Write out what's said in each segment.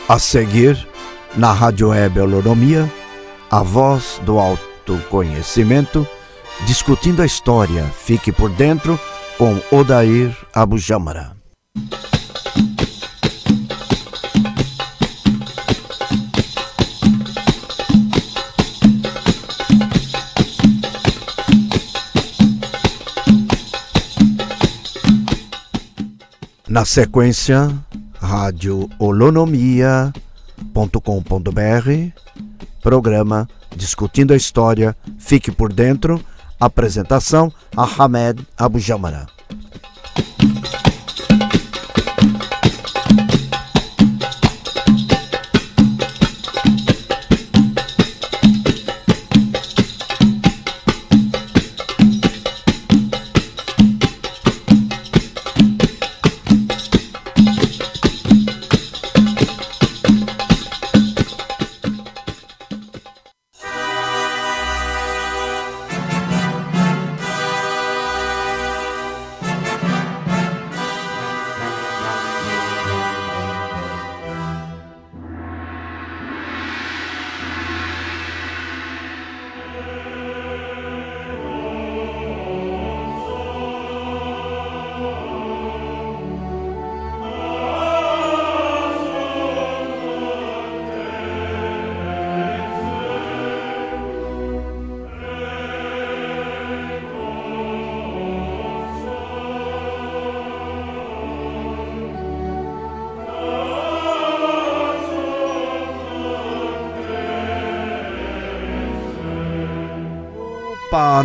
A seguir, na Rádio Web Holonomia, a voz do autoconhecimento, discutindo a história. Fique por dentro com Odair Abujamra. Na sequência, Rádio Holonomia.com.br, programa Discutindo a História, fique por dentro, apresentação Ahmed Abujamra.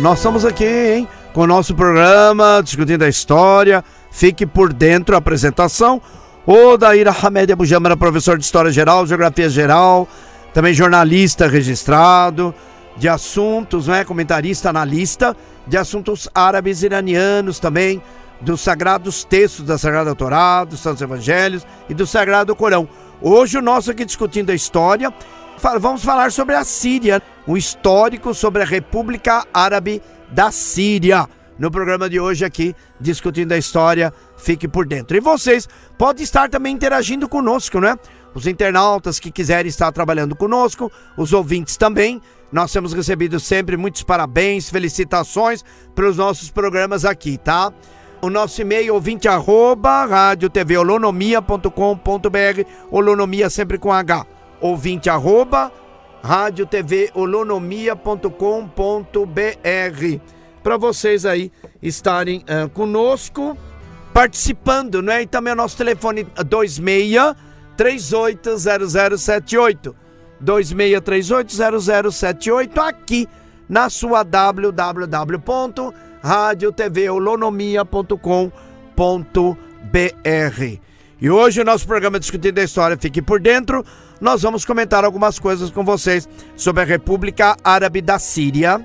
Nós estamos aqui, hein, com o nosso programa Discutindo a História. Fique por dentro, apresentação Odair Ahmed Abujamra, professor de História Geral, Geografia Geral, também jornalista registrado de assuntos, né, comentarista, analista de assuntos árabes, iranianos também, dos sagrados textos da Sagrada Torá, dos Santos Evangelhos e do Sagrado Corão. Hoje o nosso aqui Discutindo a História, vamos falar sobre a Síria, um histórico sobre a República Árabe da Síria. No programa de hoje aqui, Discutindo a História, fique por dentro. E vocês podem estar também interagindo conosco, né? Os internautas que quiserem estar trabalhando conosco, os ouvintes também. Nós temos recebido sempre muitos parabéns, felicitações pelos nossos programas aqui, tá? O nosso e-mail ouvinte@radiotvholonomia.com.br, holonomia sempre com H. ouvinte@radiotvholonomia.com.br, para vocês aí estarem conosco, participando, né? E também o nosso telefone 26380078, 26380078, aqui na sua www.radiotvholonomia.com.br. E hoje o nosso programa Discutindo a História, fique por dentro. Nós vamos comentar algumas coisas com vocês sobre a República Árabe da Síria,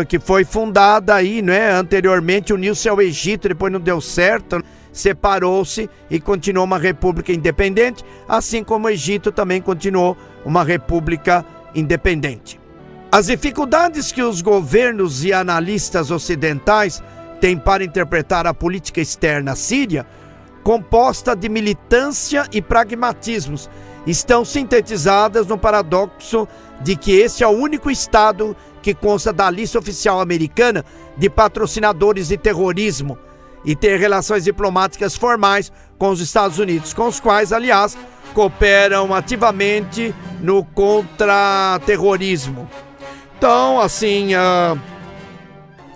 que foi fundada aí, né? Anteriormente uniu-se ao Egito, depois não deu certo, separou-se e continuou uma república independente, assim como o Egito também continuou uma república independente. As dificuldades que os governos e analistas ocidentais têm para interpretar a política externa síria, composta de militância e pragmatismos, estão sintetizadas no paradoxo de que este é o único Estado que consta da lista oficial americana de patrocinadores de terrorismo e ter relações diplomáticas formais com os Estados Unidos, com os quais, aliás, cooperam ativamente no contra-terrorismo. Então, assim,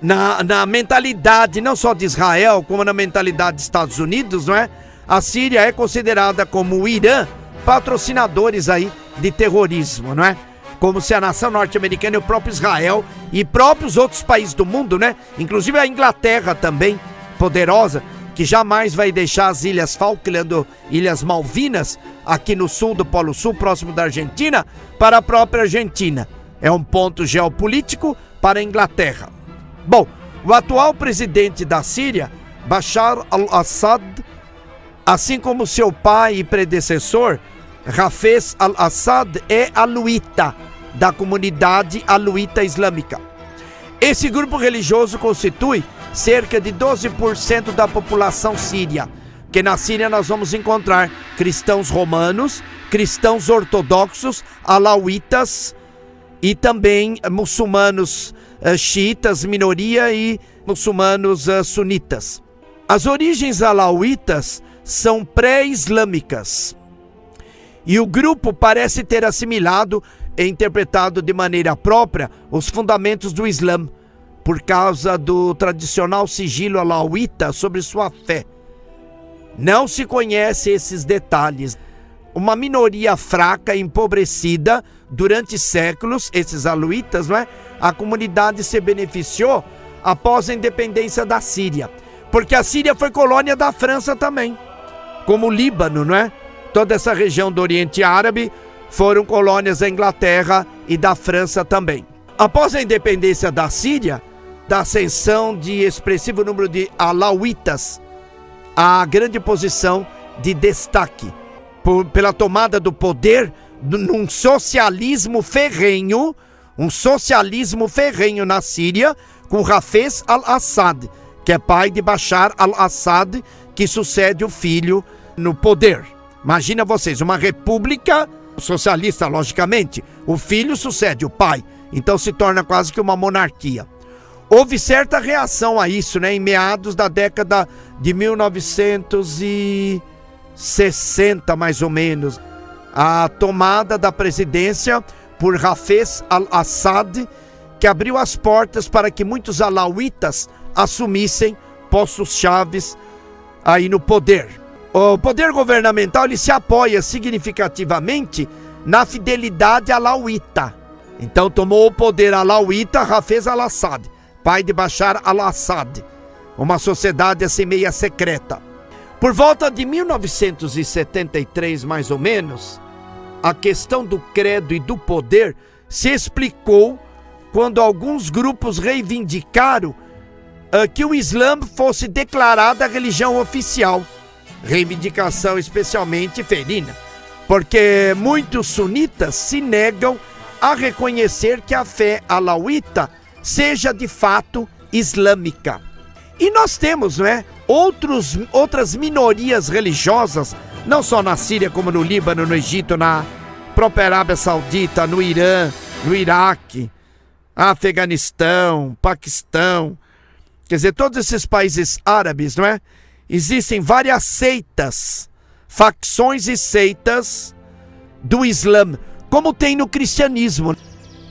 na mentalidade não só de Israel, como na mentalidade dos Estados Unidos, não é? A Síria é considerada como o Irã patrocinadores aí de terrorismo, não é? Como se a nação norte-americana e o próprio Israel e próprios outros países do mundo, né? Inclusive a Inglaterra também, poderosa, que jamais vai deixar as Ilhas Falkland, Ilhas Malvinas, aqui no sul do Polo Sul, próximo da Argentina, para a própria Argentina. É um ponto geopolítico para a Inglaterra. Bom, o atual presidente da Síria, Bashar al-Assad, assim como seu pai e predecessor, Hafez al-Assad, é aluíta, da comunidade aluíta islâmica. Esse grupo religioso constitui cerca de 12% da população síria, Porque na Síria nós vamos encontrar cristãos romanos, cristãos ortodoxos, alauítas e também muçulmanos xiitas, minoria, e muçulmanos sunitas. As origens alauítas são pré-islâmicas e o grupo parece ter assimilado e interpretado de maneira própria os fundamentos do Islã, por causa do tradicional sigilo alauíta sobre sua fé. Não se conhece esses detalhes. Uma minoria fraca e empobrecida durante séculos, esses alauítas, não é? A comunidade se beneficiou após a independência da Síria, porque a Síria foi colônia da França também, como o Líbano, não é? Toda essa região do Oriente Árabe foram colônias da Inglaterra e da França também. Após a independência da Síria, da ascensão de expressivo número de alauítas, a grande posição de destaque pela tomada do poder num socialismo ferrenho, na Síria, com Hafez al-Assad, que é pai de Bashar al-Assad, que sucede o filho no poder. Imagina vocês, uma república socialista, logicamente, o filho sucede o pai, então se torna quase que uma monarquia. Houve certa reação a isso, né, em meados da década de 1960, mais ou menos, a tomada da presidência por Hafez al-Assad, que abriu as portas para que muitos alauítas assumissem postos chaves aí no poder. O poder governamental ele se apoia significativamente na fidelidade alauíta. Então tomou o poder alauíta Hafez al-Assad, pai de Bashar al-Assad, uma sociedade assim meia secreta. Por volta de 1973, mais ou menos, a questão do credo e do poder se explicou quando alguns grupos reivindicaram que o Islã fosse declarada a religião oficial. Reivindicação especialmente ferina, porque muitos sunitas se negam a reconhecer que a fé alauíta seja de fato islâmica. E nós temos, não é, outras minorias religiosas, não só na Síria como no Líbano, no Egito, na própria Arábia Saudita, no Irã, no Iraque, Afeganistão, Paquistão, quer dizer, todos esses países árabes, não é? Existem várias seitas, facções e seitas do Islã, como tem no cristianismo.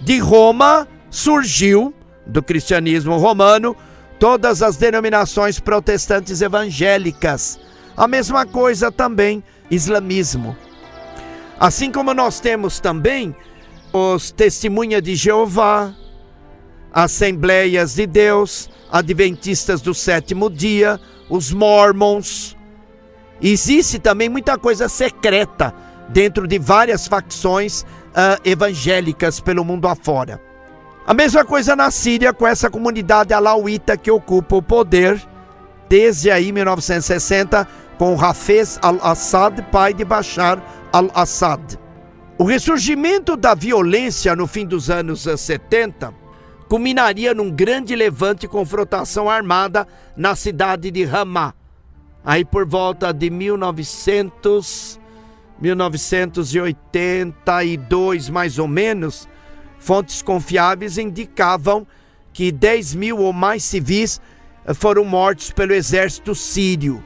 De Roma surgiu, do cristianismo romano, todas as denominações protestantes evangélicas. A mesma coisa também, islamismo. Assim como nós temos também os Testemunhas de Jeová, Assembleias de Deus, Adventistas do Sétimo Dia, os Mormons. Existe também muita coisa secreta dentro de várias facções evangélicas pelo mundo afora. A mesma coisa na Síria, com essa comunidade alauíta que ocupa o poder desde aí 1960, com Hafez al-Assad, pai de Bashar al-Assad. O ressurgimento da violência no fim dos anos 70 culminaria num grande levante e confrontação armada na cidade de Ramá. Aí por volta de 1982, mais ou menos, fontes confiáveis indicavam que 10 mil ou mais civis foram mortos pelo exército sírio.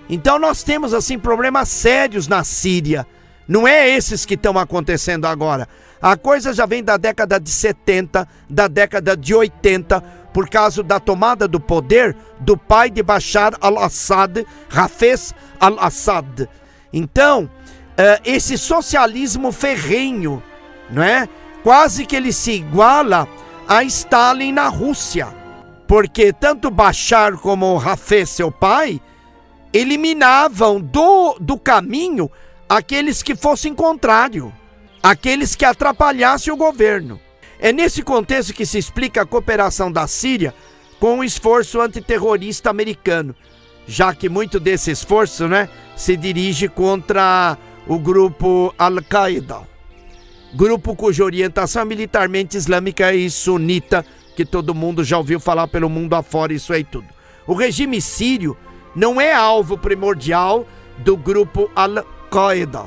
Então nós temos assim problemas sérios na Síria. Não é esses que estão acontecendo agora. A coisa já vem da década de 70, da década de 80, por causa da tomada do poder do pai de Bashar al-Assad, Hafez al-Assad. Então, esse socialismo ferrenho, não é? Quase que ele se iguala a Stalin na Rússia. Porque tanto Bashar como Hafez, seu pai, eliminavam do caminho aqueles que fossem contrário, aqueles que atrapalhassem o governo. É nesse contexto que se explica a cooperação da Síria com o esforço antiterrorista americano, já que muito desse esforço, né, se dirige contra o grupo Al-Qaeda, grupo cuja orientação é militarmente islâmica e sunita, que todo mundo já ouviu falar pelo mundo afora, isso aí tudo. O regime sírio não é alvo primordial do grupo Al-Qaeda.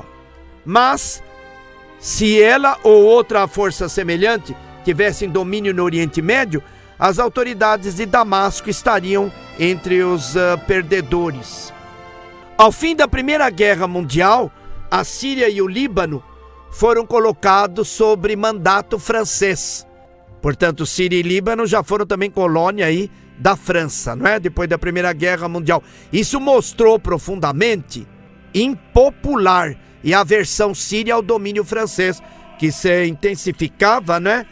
Mas, se ela ou outra força semelhante tivessem domínio no Oriente Médio, as autoridades de Damasco estariam entre os perdedores. Ao fim da Primeira Guerra Mundial, a Síria e o Líbano foram colocados sob mandato francês. Portanto, Síria e Líbano já foram também colônia aí da França, não é? Depois da Primeira Guerra Mundial. Isso mostrou profundamente impopular e aversão síria ao domínio francês, que se intensificava, né,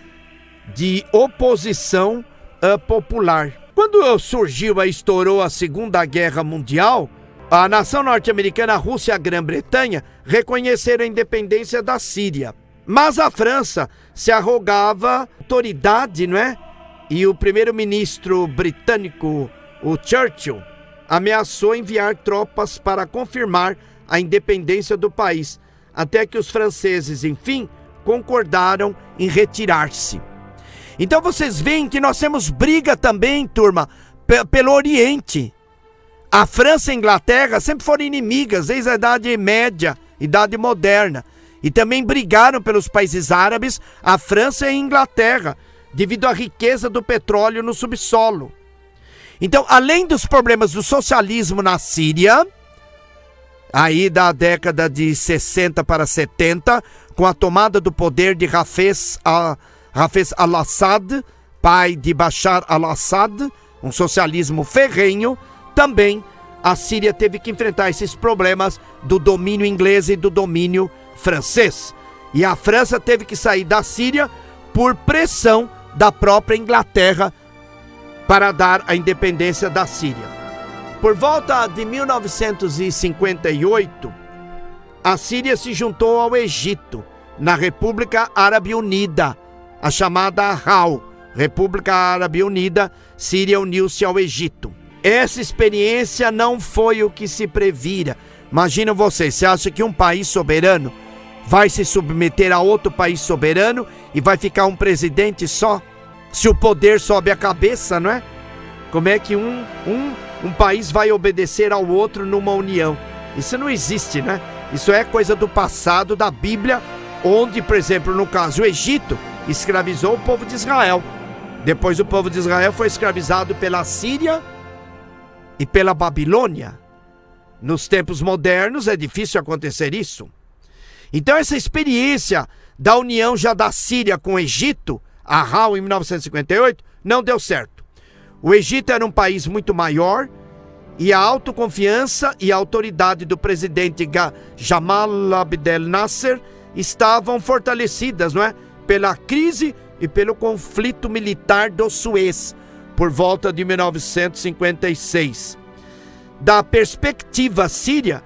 de oposição popular. Quando surgiu e estourou a Segunda Guerra Mundial, a nação norte-americana, a Rússia e a Grã-Bretanha reconheceram a independência da Síria. Mas a França se arrogava autoridade, não é? E o primeiro-ministro britânico, o Churchill, ameaçou enviar tropas para confirmar a independência do país, até que os franceses, enfim, concordaram em retirar-se. Então vocês veem que nós temos briga também, turma, pelo Oriente. A França e a Inglaterra sempre foram inimigas desde a Idade Média, Idade Moderna. E também brigaram pelos países árabes, a França e a Inglaterra, devido à riqueza do petróleo no subsolo. Então, além dos problemas do socialismo na Síria, aí da década de 60 para 70, com a tomada do poder de Hafez al-Assad, pai de Bashar al-Assad, um socialismo ferrenho, também a Síria teve que enfrentar esses problemas do domínio inglês e do domínio francês. E a França teve que sair da Síria por pressão da própria Inglaterra para dar a independência da Síria. Por volta de 1958, a Síria se juntou ao Egito, na República Árabe Unida, a chamada RAU, República Árabe Unida. Síria uniu-se ao Egito. Essa experiência não foi o que se previra. Imagina você acha que um país soberano vai se submeter a outro país soberano e vai ficar um presidente só? Se o poder sobe a cabeça, não é? Como é que um país vai obedecer ao outro numa união? Isso não existe, né? Isso é coisa do passado, da Bíblia, onde, por exemplo, no caso, o Egito escravizou o povo de Israel. Depois o povo de Israel foi escravizado pela Síria e pela Babilônia. Nos tempos modernos é difícil acontecer isso. Então essa experiência da união já da Síria com o Egito, a RAU em 1958, não deu certo. O Egito era um país muito maior e a autoconfiança e a autoridade do presidente Jamal Abdel Nasser estavam fortalecidas, não é? Pela crise e pelo conflito militar do Suez, por volta de 1956. Da perspectiva síria,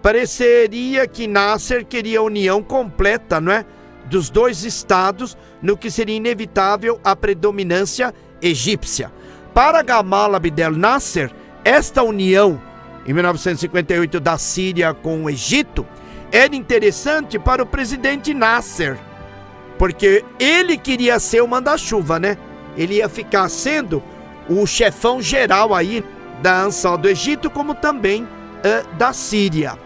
pareceria que Nasser queria a união completa, não é, dos dois estados, no que seria inevitável a predominância egípcia. Para Gamal Abdel Nasser, esta união, em 1958, da Síria com o Egito, era interessante para o presidente Nasser, porque ele queria ser o manda-chuva, né? Ele ia ficar sendo o chefão geral aí da Ansar do Egito, como também da Síria.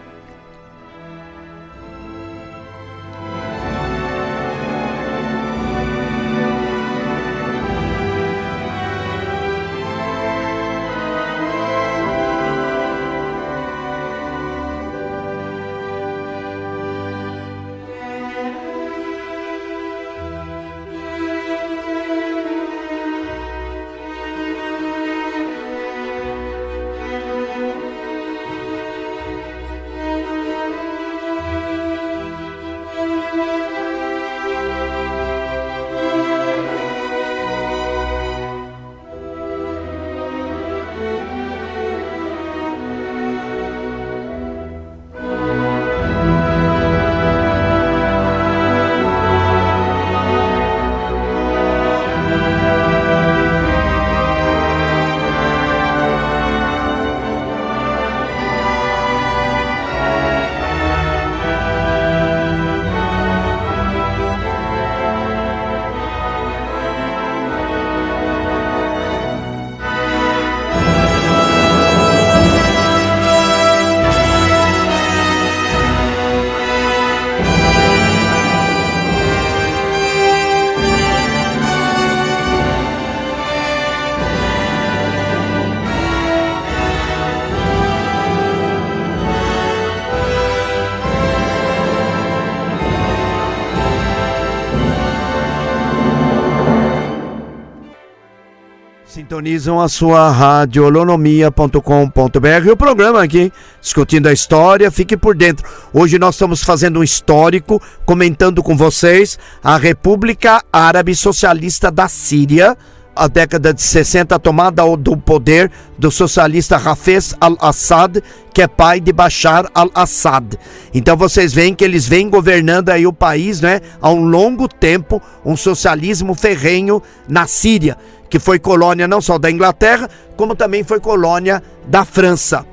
Sintonizam a sua rádio holonomia.com.br, o programa aqui, discutindo a história, fique por dentro. Hoje nós estamos fazendo um histórico, comentando com vocês a República Árabe Socialista da Síria, a década de 60, a tomada do poder do socialista Hafez al-Assad, que é pai de Bashar al-Assad. Então vocês veem que eles vêm governando aí o país, né, há um longo tempo, um socialismo ferrenho na Síria, que foi colônia não só da Inglaterra, como também foi colônia da França.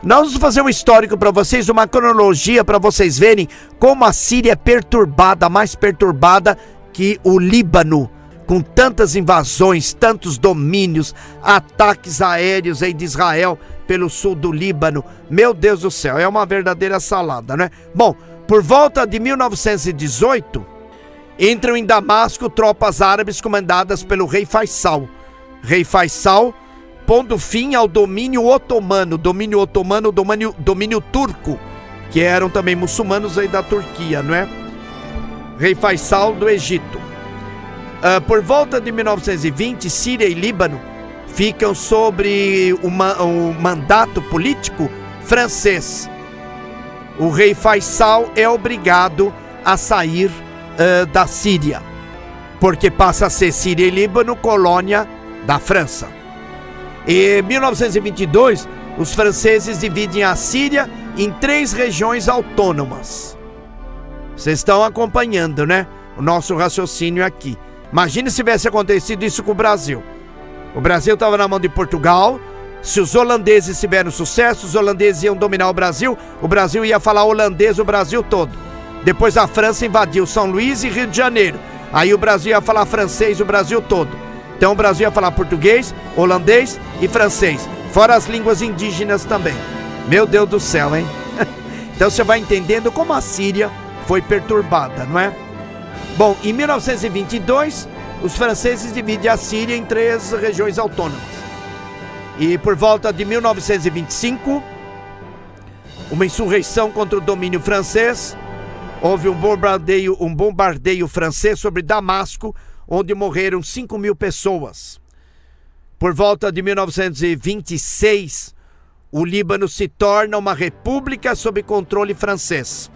Nós vamos fazer um histórico para vocês, uma cronologia para vocês verem como a Síria é perturbada, mais perturbada que o Líbano, com tantas invasões, tantos domínios, ataques aéreos aí de Israel pelo sul do Líbano. Meu Deus do céu, é uma verdadeira salada, né? Bom, por volta de 1918, entram em Damasco tropas árabes comandadas pelo rei Faisal. Rei Faisal pondo fim ao domínio otomano, domínio turco, que eram também muçulmanos aí da Turquia, não é? Rei Faisal do Egito. Por volta de 1920, Síria e Líbano ficam sobre o mandato político francês. O rei Faisal é obrigado a sair da Síria, porque passa a ser Síria e Líbano colônia da França. Em 1922, os franceses dividem a Síria em 3 regiões autônomas. Vocês estão acompanhando, né? O nosso raciocínio aqui. Imagine se tivesse acontecido isso com o Brasil. O Brasil estava na mão de Portugal. Se os holandeses tiveram sucesso, os holandeses iam dominar o Brasil ia falar holandês o Brasil todo. Depois a França invadiu São Luís e Rio de Janeiro. Aí o Brasil ia falar francês o Brasil todo. Então o Brasil ia falar português, holandês e francês. Fora as línguas indígenas também. Meu Deus do céu, hein? Então você vai entendendo como a Síria foi perturbada, não é? Bom, em 1922, os franceses dividem a Síria em 3 regiões autônomas. E por volta de 1925, uma insurreição contra o domínio francês, houve um bombardeio francês sobre Damasco, onde morreram 5.000 pessoas. Por volta de 1926, o Líbano se torna uma república sob controle francês.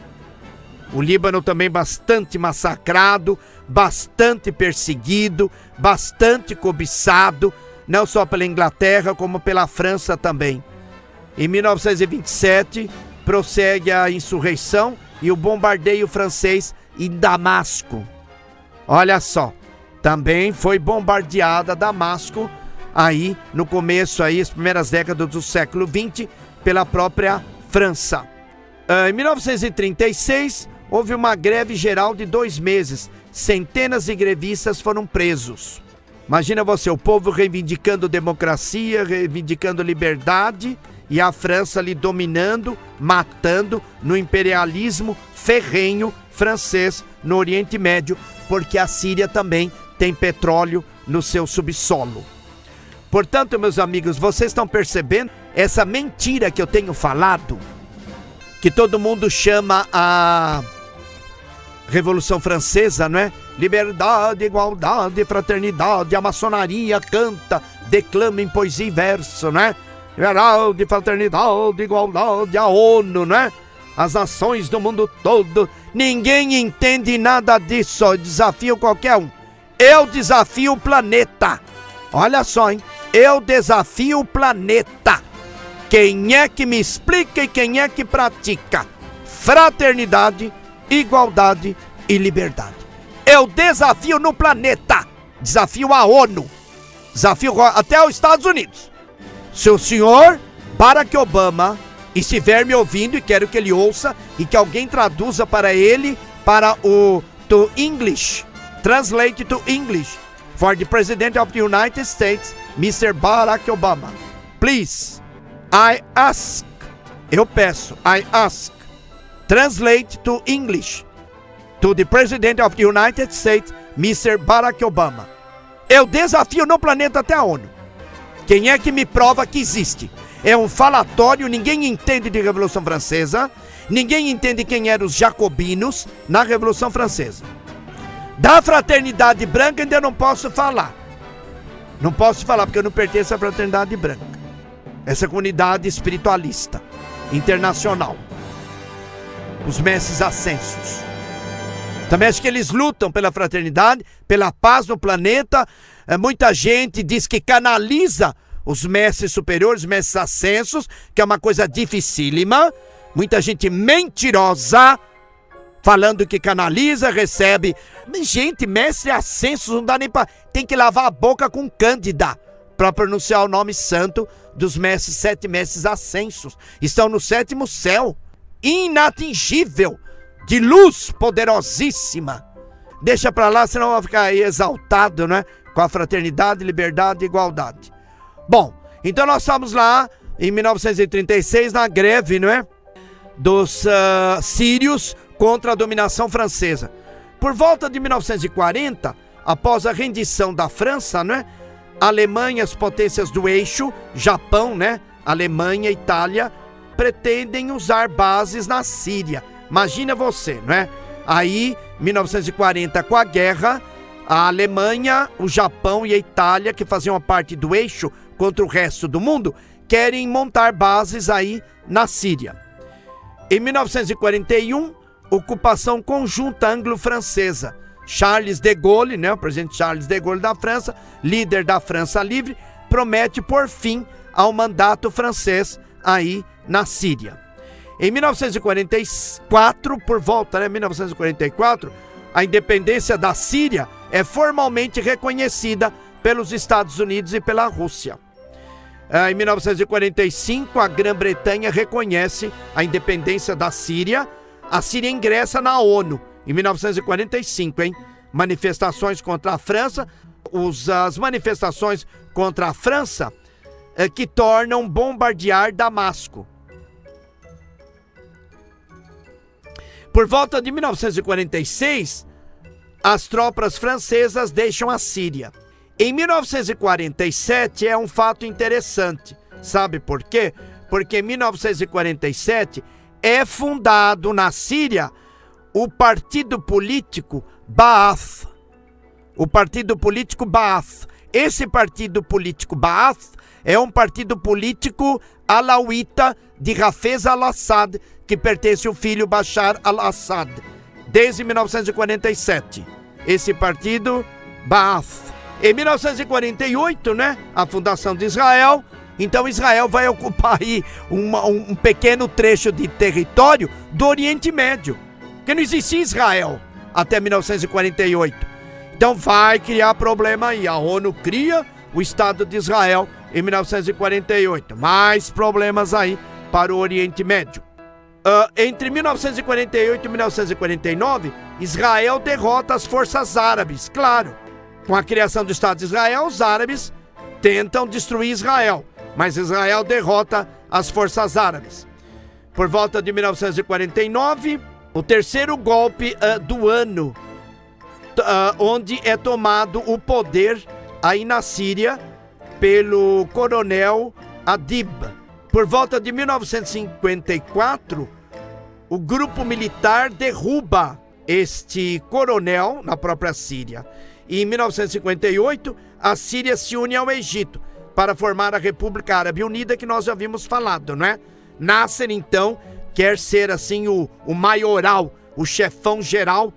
O Líbano também bastante massacrado, bastante perseguido, bastante cobiçado, não só pela Inglaterra, como pela França também. Em 1927, prossegue a insurreição e o bombardeio francês em Damasco. Olha só, também foi bombardeada Damasco aí no começo, aí, as primeiras décadas do século XX, pela própria França. Em 1936, houve uma greve geral de 2 meses. Centenas de grevistas foram presos. Imagina você, o povo reivindicando democracia, reivindicando liberdade, e a França ali dominando, matando no imperialismo ferrenho francês no Oriente Médio, porque a Síria também tem petróleo no seu subsolo. Portanto, meus amigos, vocês estão percebendo essa mentira que eu tenho falado? Que todo mundo chama a Revolução Francesa, não é? Liberdade, igualdade, fraternidade, a maçonaria canta, declama em poesia e verso, não é? Liberdade, fraternidade, igualdade, a ONU, não é? As nações do mundo todo. Ninguém entende nada disso, eu desafio qualquer um. Eu desafio o planeta. Olha só, hein? Eu desafio o planeta. Quem é que me explica e quem é que pratica fraternidade, igualdade e liberdade? Eu desafio no planeta. Desafio a ONU. Desafio até os Estados Unidos. Se o senhor Barack Obama estiver me ouvindo, e quero que ele ouça e que alguém traduza para ele para o to English. Translate to English. For the President of the United States, Mr. Barack Obama. Please, I ask. Eu peço, I ask. Translate to English. To the President of the United States, Mr. Barack Obama. Eu desafio no planeta até a ONU. Quem é que me prova que existe? É um falatório, ninguém entende de Revolução Francesa, ninguém entende quem eram os jacobinos na Revolução Francesa. Da fraternidade branca ainda não posso falar. Não posso falar porque eu não pertenço à Fraternidade Branca. Essa comunidade espiritualista, internacional. Os mestres ascensos. Também acho que eles lutam pela fraternidade, pela paz no planeta. Muita gente diz que canaliza os mestres superiores, mestres ascensos, que é uma coisa dificílima. Muita gente mentirosa, falando que canaliza, recebe. Gente, mestre ascensos, não dá nem pra... Tem que lavar a boca com Cândida para pronunciar o nome santo dos mestres, 7 mestres ascensos. Estão no 7º céu, inatingível, de luz poderosíssima. Deixa pra lá, senão vai ficar aí exaltado, né? Com a fraternidade, liberdade e igualdade. Bom, então nós estamos lá em 1936 na greve, não é? Dos sírios contra a dominação francesa. Por volta de 1940, após a rendição da França, né? A Alemanha, as potências do eixo, Japão, né? Alemanha, Itália, pretendem usar bases na Síria. Imagina você, não é? Aí, 1940, com a guerra, a Alemanha, o Japão e a Itália, que faziam parte do eixo contra o resto do mundo, querem montar bases aí na Síria. Em 1941, ocupação conjunta anglo-francesa. Charles de Gaulle, né, o presidente Charles de Gaulle da França, líder da França Livre, promete pôr fim ao mandato francês aí na Síria. Em 1944, por volta, né, 1944, a independência da Síria é formalmente reconhecida pelos Estados Unidos e pela Rússia. Em 1945, a Grã-Bretanha reconhece a independência da Síria. A Síria ingressa na ONU em 1945, hein? Manifestações contra a França, as manifestações contra a França que tornam bombardear Damasco. Por volta de 1946, as tropas francesas deixam a Síria. Em 1947 é um fato interessante. Sabe por quê? Porque em 1947 é fundado na Síria o partido político Ba'ath. O partido político Ba'ath. Esse partido político Ba'ath é um partido político alauíta de Hafez al-Assad, que pertence ao filho Bashar al-Assad, desde 1947. Esse partido Ba'ath. Em 1948, né, a fundação de Israel. Então Israel vai ocupar aí um pequeno trecho de território do Oriente Médio, porque não existia Israel até 1948. Então vai criar problema aí. A ONU cria o Estado de Israel em 1948. Mais problemas aí para o Oriente Médio. Entre 1948 e 1949, Israel derrota as forças árabes. Claro, com a criação do Estado de Israel, os árabes tentam destruir Israel, mas Israel derrota as forças árabes. Por volta de 1949, o terceiro golpe do ano, onde é tomado o poder aí na Síria pelo coronel Adib. Por volta de 1954, o grupo militar derruba este coronel na própria Síria. E em 1958, a Síria se une ao Egito para formar a República Árabe Unida, que nós já havíamos falado, não é? Nasser, então, quer ser assim o maioral, o chefão geral,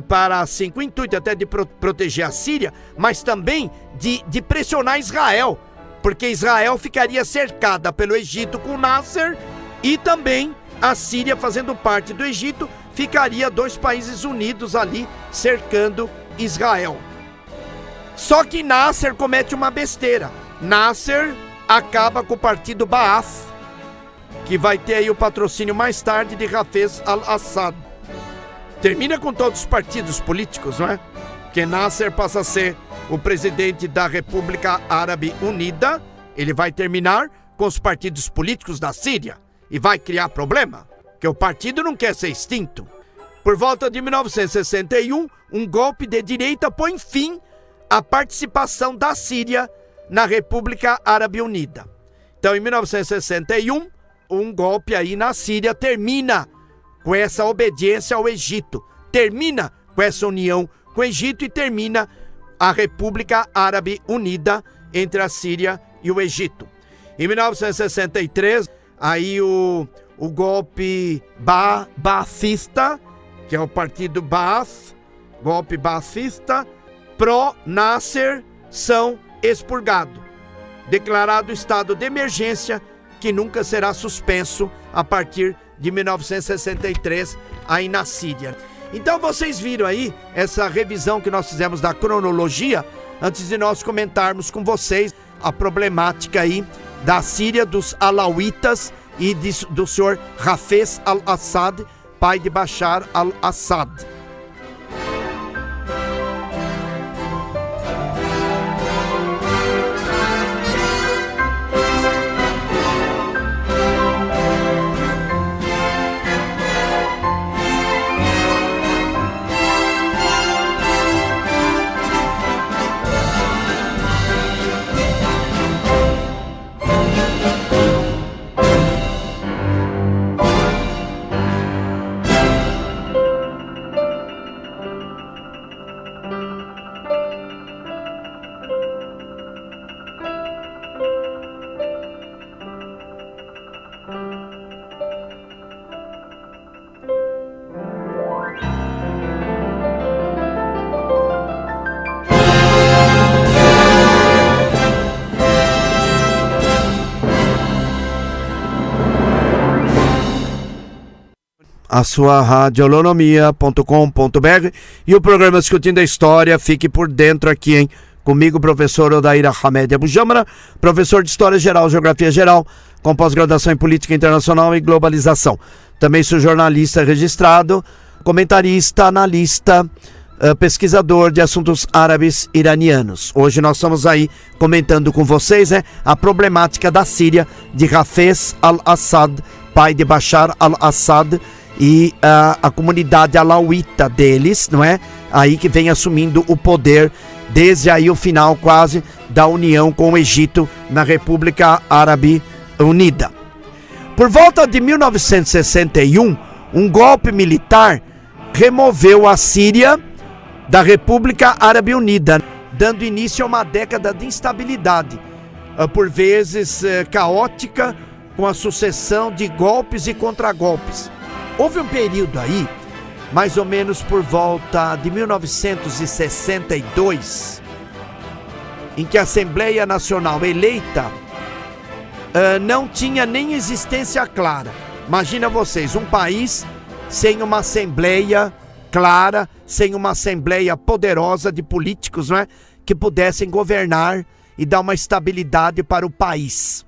para assim, com o intuito até de proteger a Síria, mas também de pressionar Israel, porque Israel ficaria cercada pelo Egito com Nasser, e também a Síria, fazendo parte do Egito, ficaria 2 países unidos ali cercando Israel. Só que Nasser comete uma besteira. Nasser acaba com o partido Ba'ath, que vai ter aí o patrocínio mais tarde de Hafez al-Assad. Termina com todos os partidos políticos, não é? Porque Nasser passa a ser o presidente da República Árabe Unida. Ele vai terminar com os partidos políticos da Síria e vai criar problema, porque o partido não quer ser extinto. Por volta de 1961, um golpe de direita põe fim à participação da Síria na República Árabe Unida. Então, em 1961, um golpe aí na Síria termina com essa obediência ao Egito, termina com essa união com o Egito e termina a República Árabe Unida entre a Síria e o Egito. Em 1963, aí o golpe baathista, que é o partido Baath, golpe baathista, pró-Nasser, são expurgados. Declarado estado de emergência, que nunca será suspenso a partir de 1963, aí na Síria. Então vocês viram aí essa revisão que nós fizemos da cronologia, antes de nós comentarmos com vocês a problemática aí da Síria, dos alauítas e do senhor Hafez al-Assad, pai de Bashar al-Assad. A sua radioolonomia.com.br e o programa Discutindo a História. Fique por dentro aqui, hein? Comigo, professor Odair Hamed Abujamra, professor de História Geral, Geografia Geral, com pós-graduação em Política Internacional e Globalização. Também sou jornalista registrado, comentarista, analista, pesquisador de assuntos árabes iranianos. Hoje nós estamos aí comentando com vocês, né, a problemática da Síria, de Hafez al-Assad, pai de Bashar al-Assad, e a comunidade alauíta deles, não é? Aí que vem assumindo o poder desde aí o final quase da união com o Egito na República Árabe Unida. Por volta de 1961, um golpe militar removeu a Síria da República Árabe Unida, dando início a uma década de instabilidade, por vezes caótica, com a sucessão de golpes e contragolpes. Houve um período aí, mais ou menos por volta de 1962, em que a Assembleia Nacional eleita não tinha nem existência clara. Imagina vocês, um país sem uma Assembleia clara, sem uma Assembleia poderosa de políticos, não é? Que pudessem governar e dar uma estabilidade para o país.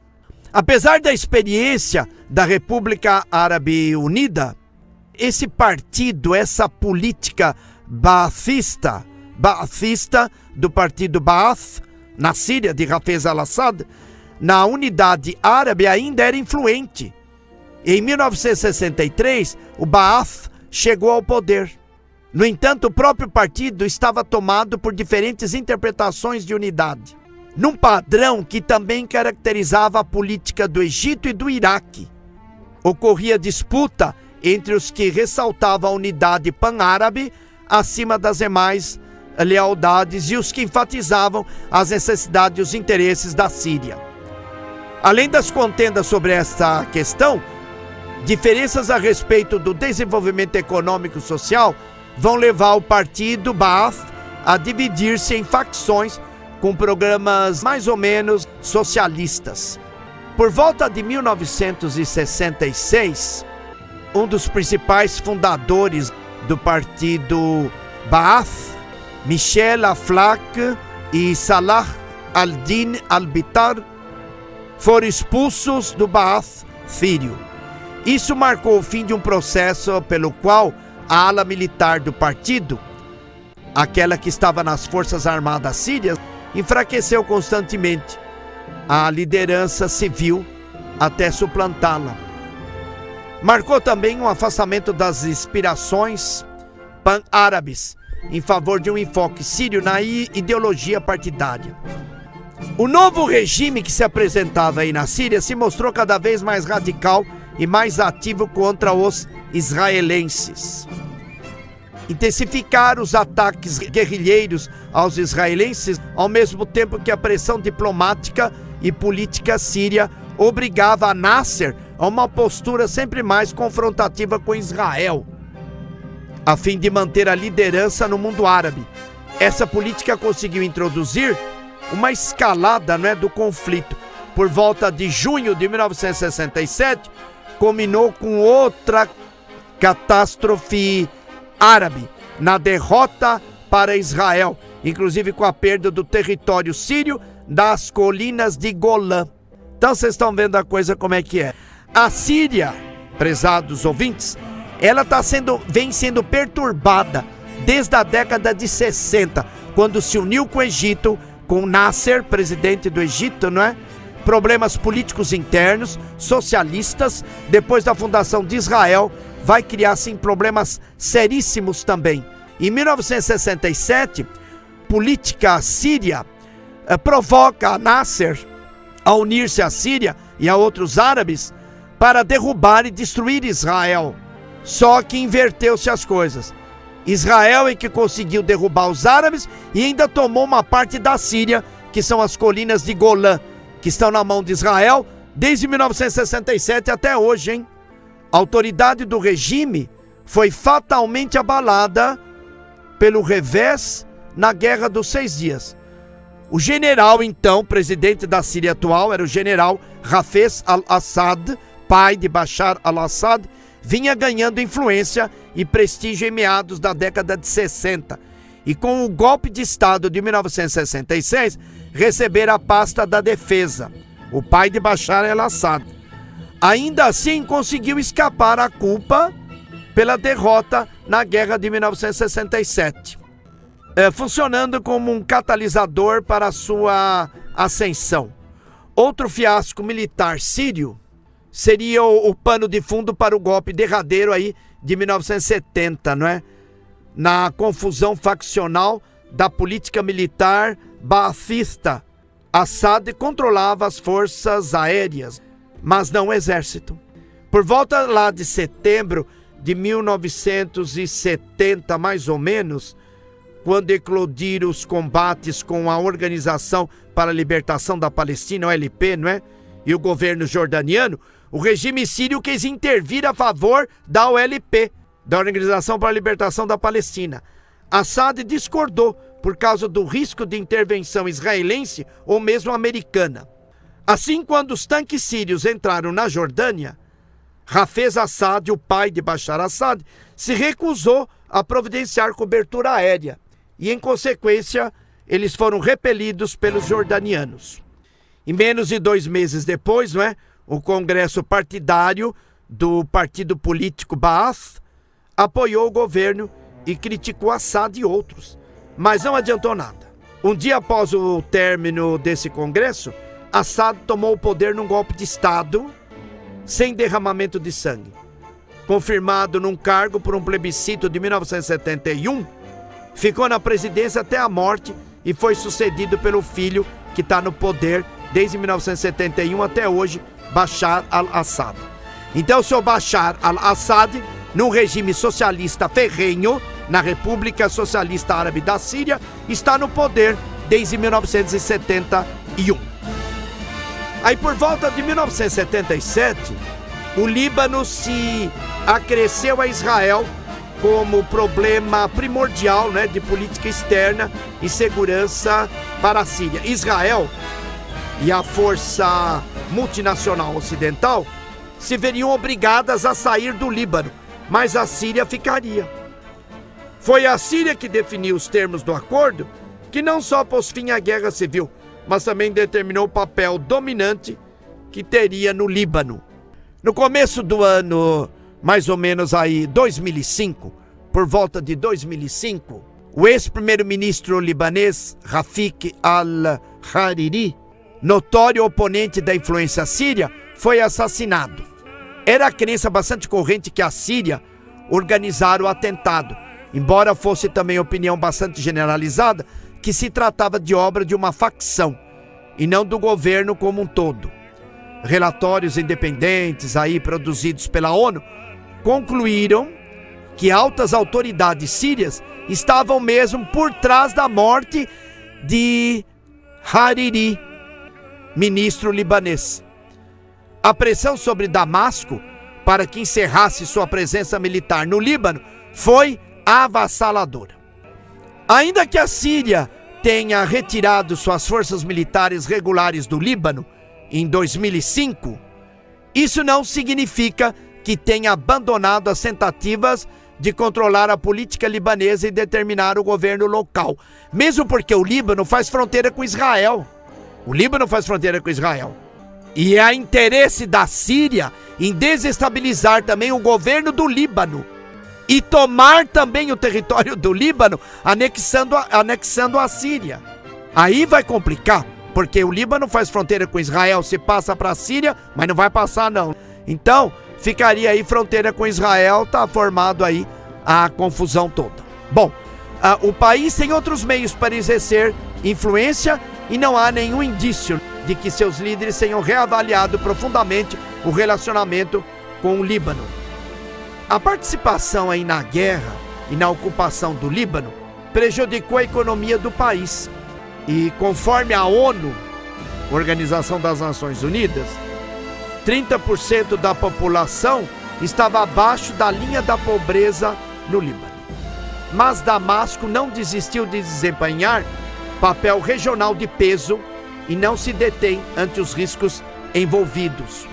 Apesar da experiência da República Árabe Unida, esse partido, essa política baathista do partido Baath, na Síria, de Hafez al-Assad, na unidade árabe ainda era influente. Em 1963, o Baath chegou ao poder. No entanto, o próprio partido estava tomado por diferentes interpretações de unidade, num padrão que também caracterizava a política do Egito e do Iraque. Ocorria disputa entre os que ressaltavam a unidade pan-árabe acima das demais lealdades e os que enfatizavam as necessidades e os interesses da Síria. Além das contendas sobre esta questão, diferenças a respeito do desenvolvimento econômico e social vão levar o partido Baath a dividir-se em facções com programas mais ou menos socialistas. Por volta de 1966, um dos principais fundadores do partido Baath, Michel Aflaq e Salah al-Din al-Bitar, foram expulsos do Baath sírio. Isso marcou o fim de um processo pelo qual a ala militar do partido, aquela que estava nas Forças Armadas Sírias, enfraqueceu constantemente a liderança civil até suplantá-la. Marcou também um afastamento das inspirações pan-árabes em favor de um enfoque sírio na ideologia partidária. O novo regime que se apresentava aí na Síria se mostrou cada vez mais radical e mais ativo contra os israelenses. intensificar os ataques guerrilheiros aos israelenses, ao mesmo tempo que a pressão diplomática e política síria obrigava a Nasser a uma postura sempre mais confrontativa com Israel, a fim de manter a liderança no mundo árabe. Essa política conseguiu introduzir uma escalada, do conflito. Por volta de junho de 1967, culminou com outra catástrofe árabe, na derrota para Israel, inclusive com a perda do território sírio das colinas de Golã. Então vocês estão vendo a coisa como é que é. A Síria, prezados ouvintes, ela vem sendo perturbada desde a década de 60, quando se uniu com o Egito, com Nasser, presidente do Egito, problemas políticos internos, socialistas. Depois da fundação de Israel, vai criar sim problemas seríssimos também. Em 1967, política síria provoca a Nasser a unir-se à Síria e a outros árabes para derrubar e destruir Israel. Só que inverteu-se as coisas. Israel é que conseguiu derrubar os árabes e ainda tomou uma parte da Síria, que são as colinas de Golã, que estão na mão de Israel desde 1967 até hoje, hein? A autoridade do regime foi fatalmente abalada pelo revés na Guerra dos 6 Dias. O general, então, presidente da Síria atual, era o general Hafez al-Assad, pai de Bashar al-Assad, vinha ganhando influência e prestígio em meados da década de 60. E com o golpe de Estado de 1966, recebera a pasta da defesa, o pai de Bashar al-Assad. Ainda assim, conseguiu escapar à culpa pela derrota na guerra de 1967, funcionando como um catalisador para a sua ascensão. Outro fiasco militar sírio seria o pano de fundo para o golpe derradeiro aí de 1970, na confusão faccional da política militar baathista. Assad controlava as forças aéreas, mas não o exército. Por volta lá de setembro de 1970, mais ou menos, quando eclodiram os combates com a Organização para a Libertação da Palestina, OLP, e o governo jordaniano, o regime sírio quis intervir a favor da OLP, da Organização para a Libertação da Palestina. Assad discordou por causa do risco de intervenção israelense ou mesmo americana. Assim, quando os tanques sírios entraram na Jordânia, Hafez Assad, o pai de Bashar Assad, se recusou a providenciar cobertura aérea e, em consequência, eles foram repelidos pelos jordanianos. E menos de 2 meses depois, o congresso partidário do partido político Baath apoiou o governo e criticou Assad e outros, mas não adiantou nada. Um dia após o término desse congresso, Assad tomou o poder num golpe de Estado sem derramamento de sangue. Confirmado num cargo por um plebiscito de 1971, ficou na presidência até a morte e foi sucedido pelo filho que está no poder desde 1971 até hoje, Bashar al-Assad. Então, o senhor Bashar al-Assad, num regime socialista ferrenho, na República Socialista Árabe da Síria, está no poder desde 1971. Aí, por volta de 1977, o Líbano se acresceu a Israel como problema primordial, de política externa e segurança para a Síria. Israel e a força multinacional ocidental se veriam obrigadas a sair do Líbano, mas a Síria ficaria. Foi a Síria que definiu os termos do acordo, que não só pôs fim à guerra civil, mas também determinou o papel dominante que teria no Líbano. No começo do ano, mais ou menos aí 2005, por volta de 2005, o ex-primeiro-ministro libanês Rafik al-Hariri, notório oponente da influência síria, foi assassinado. Era a crença bastante corrente que a Síria organizara o atentado, embora fosse também opinião bastante generalizada que se tratava de obra de uma facção e não do governo como um todo. Relatórios independentes aí produzidos pela ONU concluíram que altas autoridades sírias estavam mesmo por trás da morte de Hariri, ministro libanês. A pressão sobre Damasco para que encerrasse sua presença militar no Líbano foi avassaladora. Ainda que a Síria tenha retirado suas forças militares regulares do Líbano em 2005, isso não significa que tenha abandonado as tentativas de controlar a política libanesa e determinar o governo local. Mesmo porque o Líbano faz fronteira com Israel. O Líbano faz fronteira com Israel. E há interesse da Síria em desestabilizar também o governo do Líbano e tomar também o território do Líbano, anexando a Síria. Aí vai complicar, porque o Líbano faz fronteira com Israel, se passa para a Síria, mas não vai passar não. Então, ficaria aí fronteira com Israel, tá formado aí a confusão toda. Bom, o país tem outros meios para exercer influência e não há nenhum indício de que seus líderes tenham reavaliado profundamente o relacionamento com o Líbano. A participação aí na guerra e na ocupação do Líbano prejudicou a economia do país. E conforme a ONU, Organização das Nações Unidas, 30% da população estava abaixo da linha da pobreza no Líbano. Mas Damasco não desistiu de desempenhar papel regional de peso e não se detém ante os riscos envolvidos.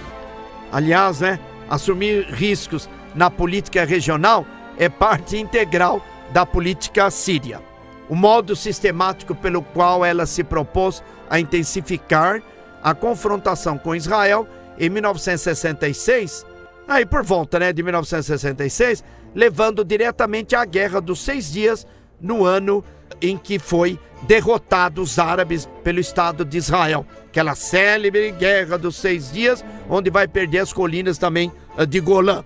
Aliás, assumir riscos na política regional é parte integral da política síria. O modo sistemático pelo qual ela se propôs a intensificar a confrontação com Israel em 1966, aí por volta de 1966, levando diretamente à Guerra dos 6 Dias, no ano em que foi derrotado os árabes pelo Estado de Israel. Aquela célebre Guerra dos 6 Dias, onde vai perder as colinas também de Golã.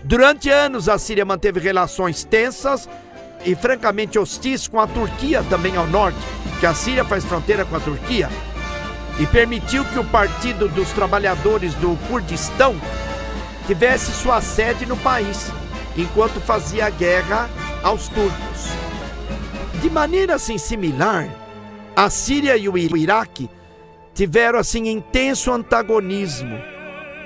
Durante anos, a Síria manteve relações tensas e francamente hostis com a Turquia também ao norte, que a Síria faz fronteira com a Turquia, e permitiu que o Partido dos Trabalhadores do Kurdistão tivesse sua sede no país, enquanto fazia guerra aos turcos. De maneira assim similar, a Síria e o Iraque tiveram assim intenso antagonismo,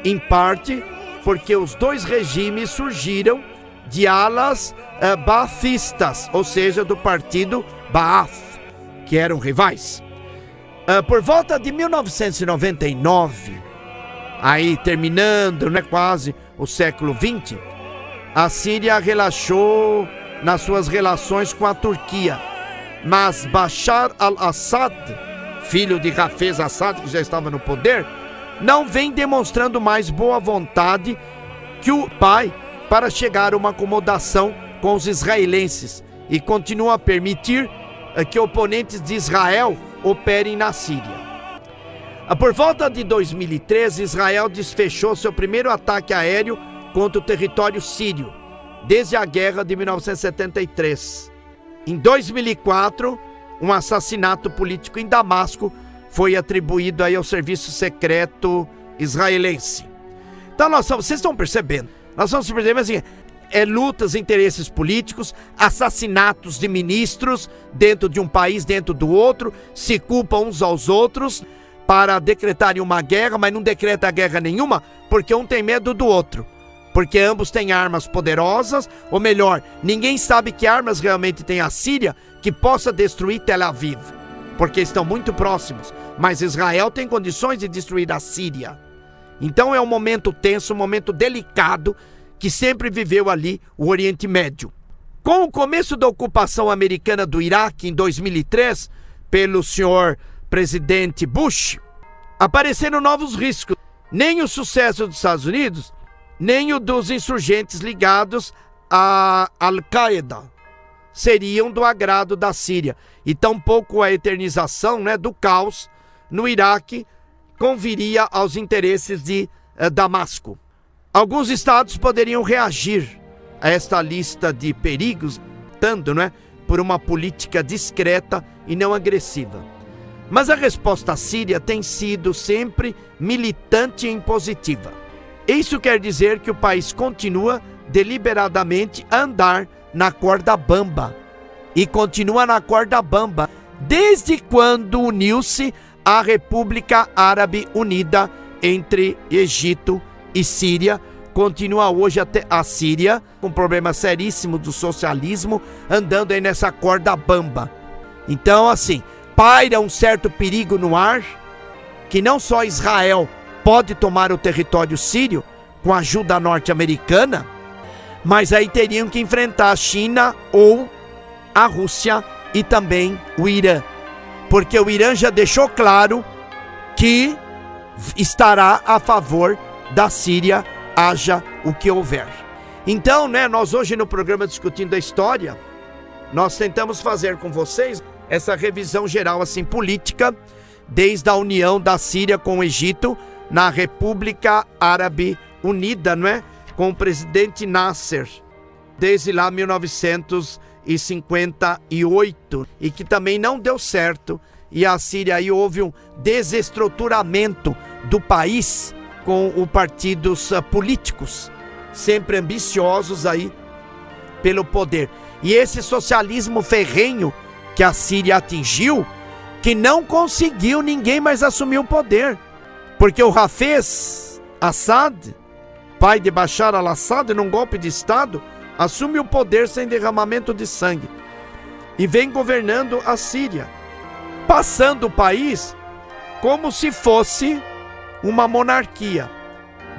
em parte porque os dois regimes surgiram de alas baathistas, ou seja, do partido Baath, que eram rivais. Por volta de 1999, aí terminando quase o século XX, a Síria relaxou nas suas relações com a Turquia, mas Bashar al-Assad, filho de Hafez Assad, que já estava no poder, não vem demonstrando mais boa vontade que o pai para chegar a uma acomodação com os israelenses e continua a permitir que oponentes de Israel operem na Síria. Por volta de 2013, Israel desfechou seu primeiro ataque aéreo contra o território sírio, desde a guerra de 1973. Em 2004, um assassinato político em Damasco foi atribuído aí ao serviço secreto israelense. Então vocês estão percebendo, nós estamos percebendo assim, lutas, interesses políticos, assassinatos de ministros dentro de um país, dentro do outro, se culpam uns aos outros para decretarem uma guerra, mas não decreta guerra nenhuma, porque um tem medo do outro. Porque ambos têm armas poderosas, ou melhor, ninguém sabe que armas realmente tem a Síria que possa destruir Tel Aviv, porque estão muito próximos, mas Israel tem condições de destruir a Síria. Então é um momento tenso, um momento delicado que sempre viveu ali o Oriente Médio. Com o começo da ocupação americana do Iraque em 2003 pelo senhor presidente Bush, apareceram novos riscos. Nem o sucesso dos Estados Unidos, nem o dos insurgentes ligados à Al-Qaeda seriam do agrado da Síria, e tampouco a eternização do caos no Iraque conviria aos interesses de Damasco. Alguns estados poderiam reagir a esta lista de perigos, optando por uma política discreta e não agressiva. Mas a resposta síria tem sido sempre militante e impositiva. Isso quer dizer que o país continua deliberadamente andar na corda bamba. E continua na corda bamba desde quando uniu-se a República Árabe Unida entre Egito e Síria. Continua hoje até a Síria, com problema seríssimo do socialismo, andando aí nessa corda bamba. Então, assim, paira um certo perigo no ar, que não só Israel pode tomar o território sírio com a ajuda norte-americana, mas aí teriam que enfrentar a China ou a Rússia e também o Irã. Porque o Irã já deixou claro que estará a favor da Síria, haja o que houver. Então, nós hoje no programa Discutindo a História, nós tentamos fazer com vocês essa revisão geral assim política, desde a união da Síria com o Egito na República Árabe Unida, com o presidente Nasser, desde lá 1958, e que também não deu certo, e a Síria aí houve um desestruturamento do país com os partidos políticos, sempre ambiciosos aí pelo poder. E esse socialismo ferrenho que a Síria atingiu, que não conseguiu ninguém mais assumir o poder. Porque o Hafez Assad, pai de Bashar al-Assad, num golpe de Estado, assume o poder sem derramamento de sangue. E vem governando a Síria, passando o país como se fosse uma monarquia,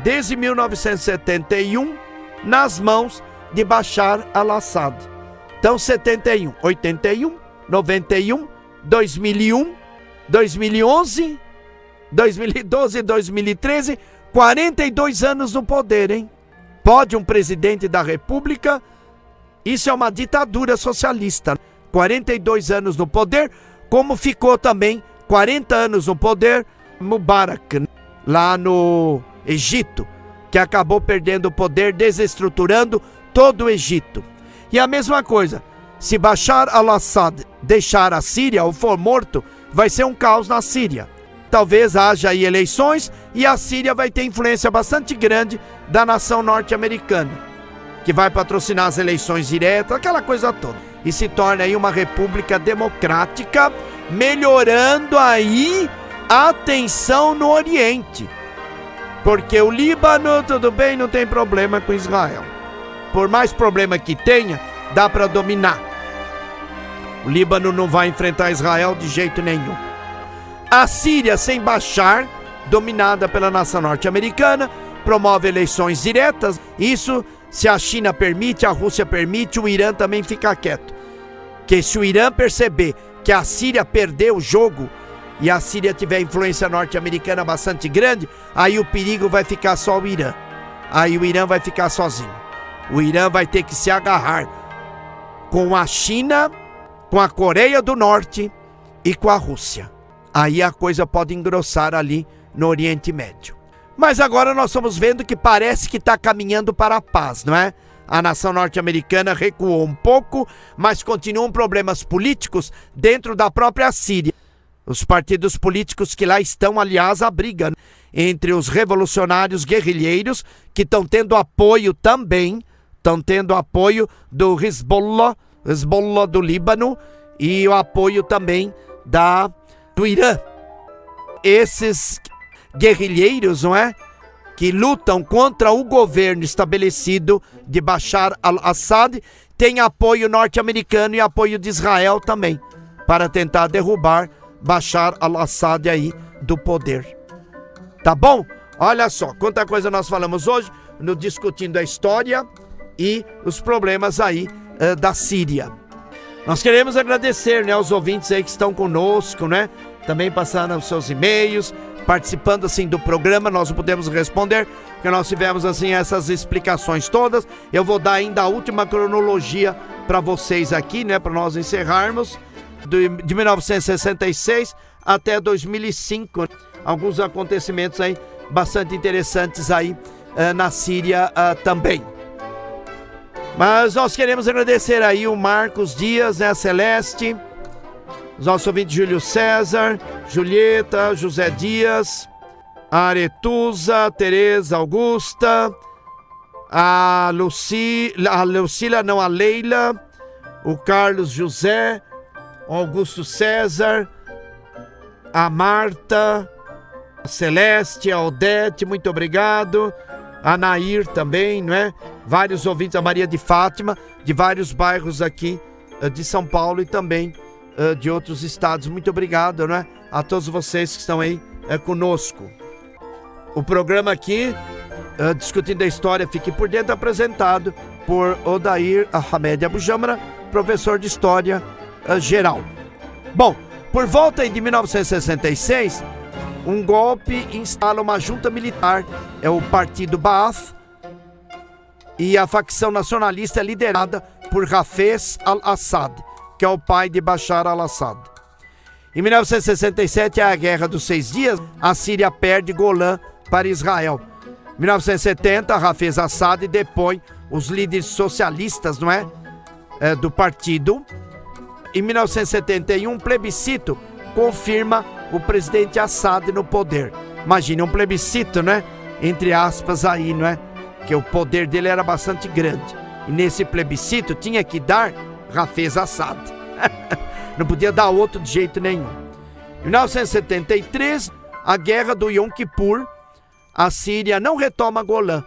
desde 1971, nas mãos de Bashar al-Assad. Então, 71, 81, 91, 2001, 2011, 2012, 2013, 42 anos no poder, hein? Pode um presidente da República? Isso é uma ditadura socialista. 42 anos no poder, como ficou também 40 anos no poder Mubarak, lá no Egito, que acabou perdendo o poder, desestruturando todo o Egito. E a mesma coisa, se Bashar al-Assad deixar a Síria ou for morto, vai ser um caos na Síria. Talvez haja aí eleições e a Síria vai ter influência bastante grande da nação norte-americana, que vai patrocinar as eleições diretas, aquela coisa toda. E se torna aí uma república democrática, melhorando aí a tensão no Oriente. Porque o Líbano, tudo bem, não tem problema com Israel. Por mais problema que tenha, dá para dominar. O Líbano não vai enfrentar Israel de jeito nenhum. A Síria, sem Bashar, dominada pela nação norte-americana, promove eleições diretas. Isso, se a China permite, a Rússia permite, o Irã também fica quieto. Que se o Irã perceber que a Síria perdeu o jogo e a Síria tiver influência norte-americana bastante grande, aí o perigo vai ficar só o Irã. Aí o Irã vai ficar sozinho. O Irã vai ter que se agarrar com a China, com a Coreia do Norte e com a Rússia. Aí a coisa pode engrossar ali no Oriente Médio. Mas agora nós estamos vendo que parece que está caminhando para a paz, não é? A nação norte-americana recuou um pouco, mas continuam problemas políticos dentro da própria Síria. Os partidos políticos que lá estão, aliás, a briga entre os revolucionários guerrilheiros, que estão tendo apoio também, estão tendo apoio do Hezbollah do Líbano e o apoio também do Irã. Esses guerrilheiros, não é? Que lutam contra o governo estabelecido de Bashar al-Assad, têm apoio norte-americano e apoio de Israel também, para tentar derrubar Bashar al-Assad aí do poder. Tá bom? Olha só, quanta coisa nós falamos hoje no Discutindo a História e os problemas aí da Síria. Nós queremos agradecer, aos ouvintes aí que estão conosco, também passando os seus e-mails, participando assim do programa. Nós não podemos responder, porque nós tivemos assim essas explicações todas. Eu vou dar ainda a última cronologia para vocês aqui, para nós encerrarmos, de 1966 até 2005, alguns acontecimentos aí bastante interessantes aí na Síria também. Mas nós queremos agradecer aí o Marcos Dias, a Celeste, os nossos ouvintes Júlio César, Julieta, José Dias, a Aretusa, Tereza Augusta, a Lucília, não, a Leila, o Carlos José, o Augusto César, a Marta, a Celeste, a Odete, muito obrigado. A Nair também, não é? Vários ouvintes, a Maria de Fátima, de vários bairros aqui de São Paulo e também de outros estados. Muito obrigado, né? A todos vocês que estão aí conosco. O programa aqui, Discutindo a História, Fique por Dentro, apresentado por Odair Ahmed Abujamra, professor de História Geral. Bom, por volta de 1966, um golpe instala uma junta militar, é o Partido Baath, e a facção nacionalista é liderada por Hafez al-Assad, que é o pai de Bashar al-Assad. Em 1967, a Guerra dos 6 Dias, a Síria perde Golã para Israel. Em 1970, Hafez al-Assad depõe os líderes socialistas, não é? Do partido. Em 1971, um plebiscito confirma o presidente Assad no poder. Imagine, um plebiscito, né? Entre aspas aí, não é? Que o poder dele era bastante grande. E nesse plebiscito tinha que dar Hafez Assad. Não podia dar outro de jeito nenhum. Em 1973, a guerra do Yom Kippur, a Síria não retoma Golã.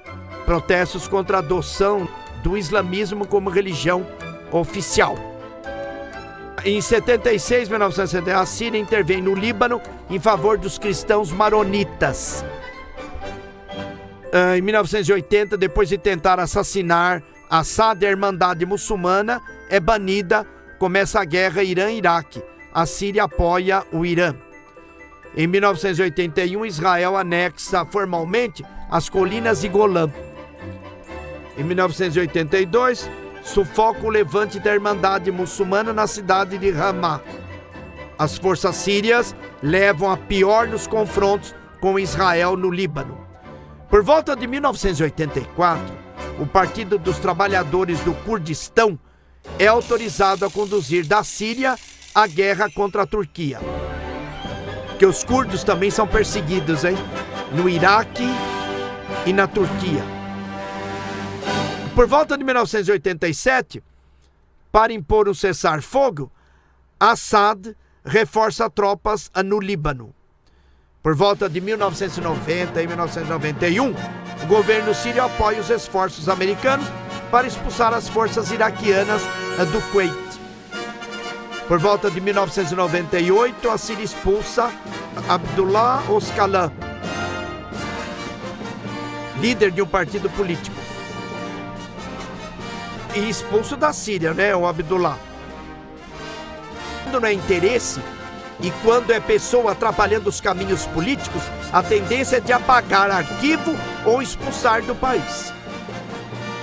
Protestos contra a adoção do islamismo como religião oficial. Em 76, 1970, a Síria intervém no Líbano em favor dos cristãos maronitas. Em 1980, depois de tentar assassinar Assad, a Irmandade Muçulmana é banida, começa a guerra Irã-Iraque. A Síria apoia o Irã. Em 1981, Israel anexa formalmente as colinas de Golã. Em 1982, sufoca o levante da Irmandade Muçulmana na cidade de Ramá. As forças sírias levam a pior nos confrontos com Israel no Líbano. Por volta de 1984, o Partido dos Trabalhadores do Kurdistão é autorizado a conduzir da Síria a guerra contra a Turquia. Porque os curdos também são perseguidos, hein? No Iraque e na Turquia. Por volta de 1987, para impor um cessar-fogo, Assad reforça tropas no Líbano. Por volta de 1990 e 1991, o governo sírio apoia os esforços americanos para expulsar as forças iraquianas do Kuwait. Por volta de 1998, a Síria expulsa Abdullah Öcalan, líder de um partido político. E expulso da Síria, né, o Abdullah. Quando não é interesse e quando é pessoa atrapalhando os caminhos políticos, a tendência é de apagar arquivo ou expulsar do país.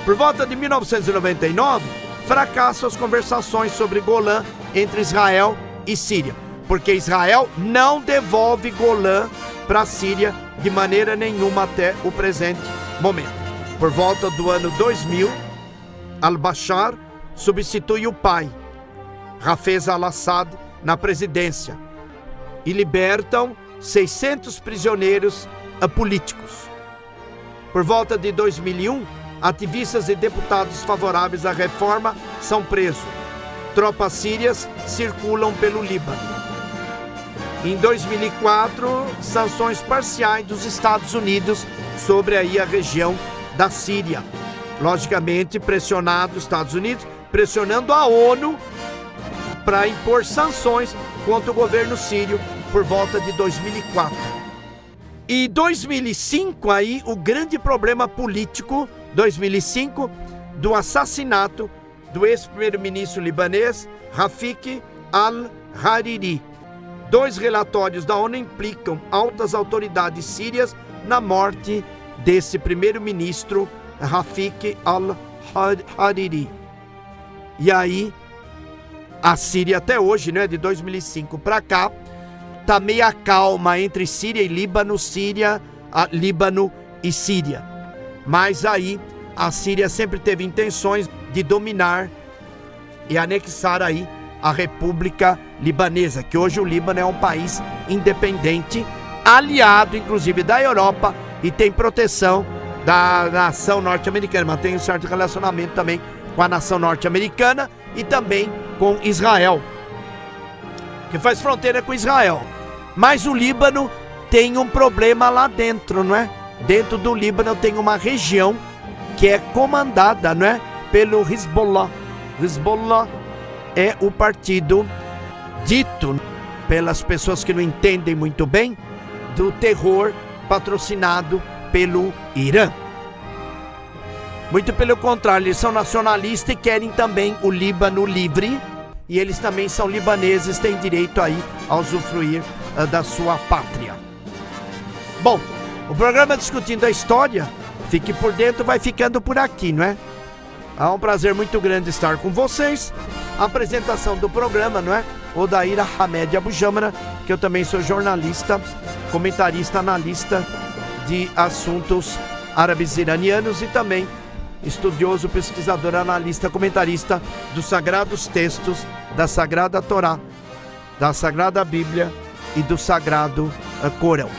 Por volta de 1999, fracassam as conversações sobre Golã entre Israel e Síria, porque Israel não devolve Golã para a Síria de maneira nenhuma até o presente momento. Por volta do ano 2000, al-Bashar substitui o pai, Hafez al-Assad, na presidência e libertam 600 prisioneiros políticos. Por volta de 2001, ativistas e deputados favoráveis à reforma são presos. Tropas sírias circulam pelo Líbano. Em 2004, sanções parciais dos Estados Unidos sobre aí a região da Síria. Logicamente, pressionado os Estados Unidos, pressionando a ONU para impor sanções contra o governo sírio por volta de 2004. E 2005, aí, o grande problema político, 2005, do assassinato do ex-primeiro-ministro libanês Rafik al-Hariri. 2 relatórios da ONU implicam altas autoridades sírias na morte desse primeiro-ministro Rafik al-Hariri. E aí, a Síria até hoje, né, de 2005 para cá, tá meia calma entre Síria e Líbano, Líbano e Síria. Mas aí, a Síria sempre teve intenções de dominar e anexar aí a República Libanesa, que hoje o Líbano é um país independente, aliado inclusive da Europa e tem proteção da nação norte-americana, mantém um certo relacionamento também com a nação norte-americana e também com Israel, que faz fronteira com Israel. Mas o Líbano tem um problema lá dentro, não é? Dentro do Líbano tem uma região que é comandada, não é? Pelo Hezbollah. Hezbollah é o partido dito pelas pessoas que não entendem muito bem do terror patrocinado pelo Irã. Muito pelo contrário, eles são nacionalistas e querem também o Líbano livre, e eles também são libaneses, têm direito aí a usufruir da sua pátria. Bom, o programa Discutindo a História, fique por dentro, vai ficando por aqui, não é? É um prazer muito grande estar com vocês. A apresentação do programa, não é? Odair Hamed Abujamra, que eu também sou jornalista, comentarista, analista de assuntos árabes iranianos e também estudioso, pesquisador, analista, comentarista dos sagrados textos da Sagrada Torá, da Sagrada Bíblia e do Sagrado Corão.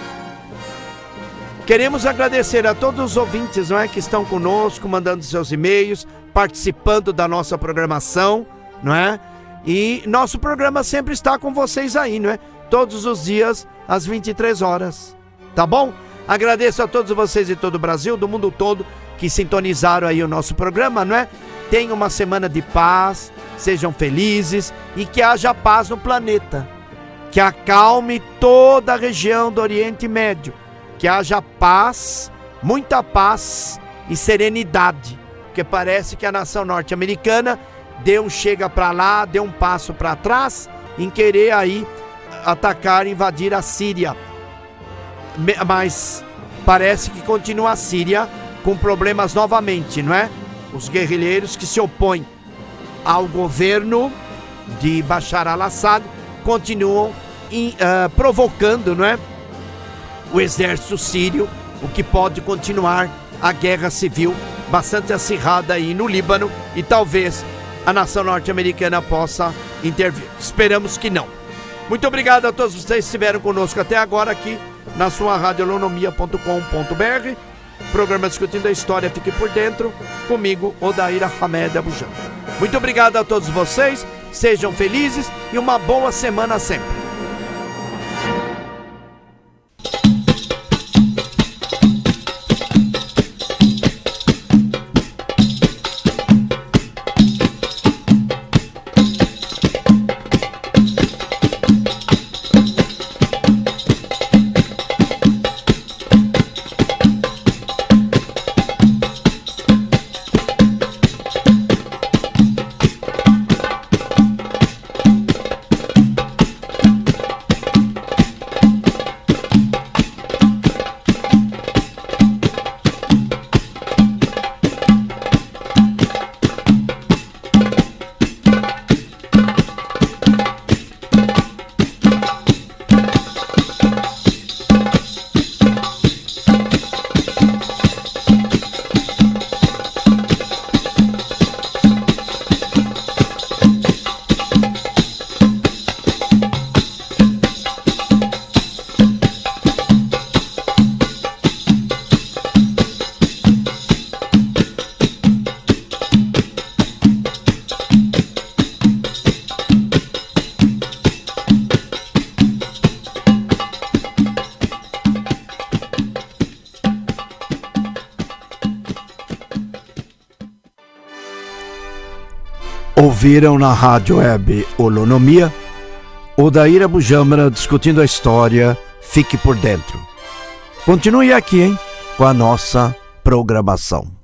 Queremos agradecer a todos os ouvintes, não é, que estão conosco, mandando seus e-mails, participando da nossa programação, não é? E nosso programa sempre está com vocês aí, não é? Todos os dias, às 23 horas, tá bom? Agradeço a todos vocês de todo o Brasil, do mundo todo, que sintonizaram aí o nosso programa, não é? Tenham uma semana de paz, sejam felizes e que haja paz no planeta. Que acalme toda a região do Oriente Médio. Que haja paz, muita paz e serenidade. Porque parece que a nação norte-americana deu um chega para lá, deu um passo para trás em querer aí atacar, invadir a Síria. Mas parece que continua a Síria com problemas novamente, não é? Os guerrilheiros que se opõem ao governo de Bashar al-Assad continuam provocando, não é? O exército sírio, o que pode continuar a guerra civil bastante acirrada aí no Líbano e talvez a nação norte-americana possa intervir. Esperamos que não. Muito obrigado a todos vocês que estiveram conosco até agora aqui na sua radiolonomia.com.br. Programa Discutindo a História, fique por dentro, comigo, Odair Hamed Abujamra. Muito obrigado a todos vocês, sejam felizes e uma boa semana sempre. Ouviram na rádio web Holonomia, Odair Abujamra discutindo a história. Fique por dentro. Continue aqui, com a nossa programação.